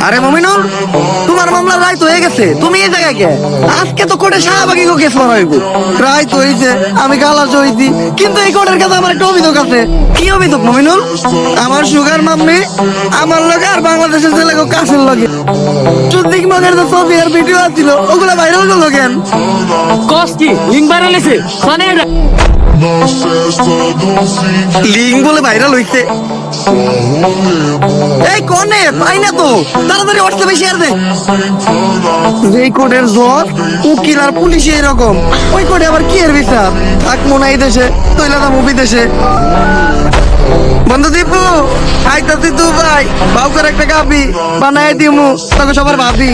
আরে মমিনুল, তোমার মামলা রায় তো হয়ে গেছে, তুমি এই জায়গায় কে? আজকে তো কোর্টে শাহবাগী কেস করা হইব। রায় তো হইছে, আমি গালাজ হইছি, কিন্তু এই কোর্টের কাছে আমার একটা অভিযোগ আছে। কি অভিযোগ মমিনুল? আমার সুগার মাম্মি আমার লগে আর বাংলাদেশের ছেলে কাছের লগে চুদ্দিক মগের যে ছবি আর ভিডিও আছিল, ওগুলা ভাইরাল করলো কেন? কস কি লিঙ্ক ভাইরাল হইছে মানে এটা লিঙ্ক বলে ভাইরাল হইছে? এই কোনে পাই না তো, তাড়াতাড়ি হোয়াটসঅ্যাপে শেয়ার দে। যেই কোডের জোর উকিল আর পুলিশ এরকম, ওই কোডে আবার কি এর বিচার? থাকবো না এই দেশে, তৈলাদা মুভি দেশে। বন্ধু দীপু, আইতাছি তু ভাই, বাউকার একটা কাপি বানাই দিমু, তোকে সবার ভাবি।